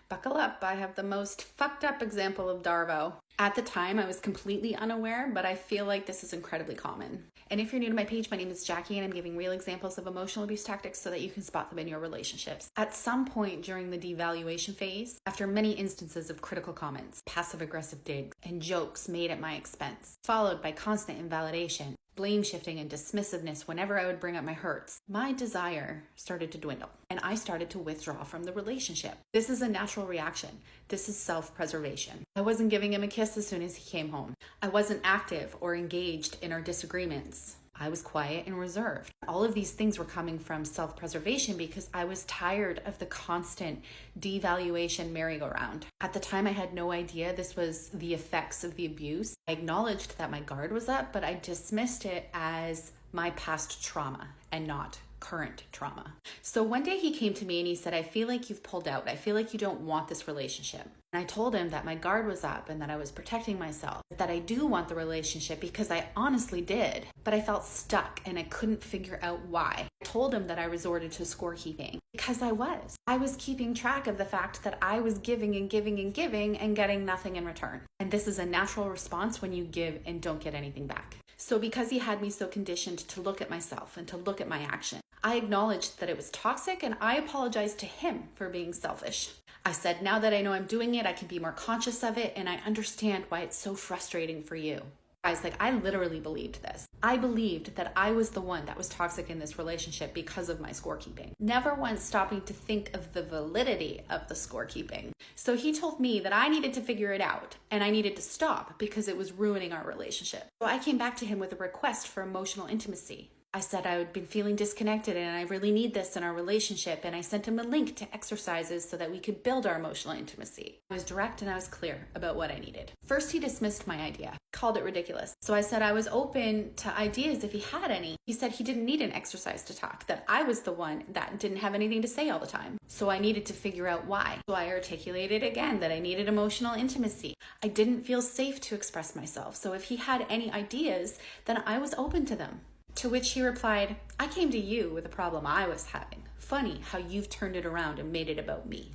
Buckle up, I have the most fucked up example of DARVO. At the time, I was completely unaware, but I feel like this is incredibly common. And if you're new to my page, my name is Jackie, and I'm giving real examples of emotional abuse tactics so that you can spot them in your relationships. At some point during the devaluation phase, after many instances of critical comments, passive-aggressive digs, and jokes made at my expense, followed by constant invalidation, blame shifting and dismissiveness whenever I would bring up my hurts, my desire started to dwindle and I started to withdraw from the relationship. This is a natural reaction. This is self-preservation. I wasn't giving him a kiss as soon as he came home. I wasn't active or engaged in our disagreements. I was quiet and reserved. All of these things were coming from self-preservation because I was tired of the constant devaluation merry-go-round. At the time, I had no idea this was the effects of the abuse. I acknowledged that my guard was up, but I dismissed it as my past trauma and not current trauma. So one day he came to me and he said, I feel like you've pulled out. I feel like you don't want this relationship. And I told him that my guard was up and that I was protecting myself, that I do want the relationship because I honestly did, but I felt stuck and I couldn't figure out why. I told him that I resorted to scorekeeping because I was keeping track of the fact that I was giving and giving and giving and getting nothing in return. And this is a natural response when you give and don't get anything back. So because he had me so conditioned to look at myself and to look at my action, I acknowledged that it was toxic and I apologized to him for being selfish. I said, now that I know I'm doing it, I can be more conscious of it and I understand why it's so frustrating for you. Guys, I literally believed this. I believed that I was the one that was toxic in this relationship because of my scorekeeping. Never once stopping to think of the validity of the scorekeeping. So he told me that I needed to figure it out and I needed to stop because it was ruining our relationship. So I came back to him with a request for emotional intimacy. I said I had been feeling disconnected and I really need this in our relationship, and I sent him a link to exercises so that we could build our emotional intimacy. I was direct and I was clear about what I needed. First, he dismissed my idea, called it ridiculous. So I said I was open to ideas if he had any. He said he didn't need an exercise to talk, that I was the one that didn't have anything to say all the time. So I needed to figure out why. So I articulated again that I needed emotional intimacy. I didn't feel safe to express myself. So if he had any ideas, then I was open to them. To which he replied, I came to you with a problem I was having. Funny how you've turned it around and made it about me.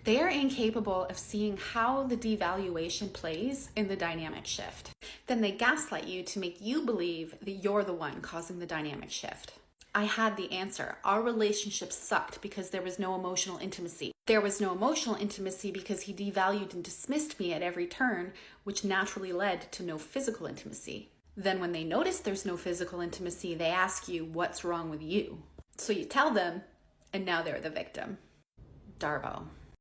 They are incapable of seeing how the devaluation plays in the dynamic shift. Then they gaslight you to make you believe that you're the one causing the dynamic shift. I had the answer. Our relationship sucked because there was no emotional intimacy. There was no emotional intimacy because he devalued and dismissed me at every turn, which naturally led to no physical intimacy. Then when they notice there's no physical intimacy, they ask you, what's wrong with you? So you tell them, and now they're the victim. DARVO.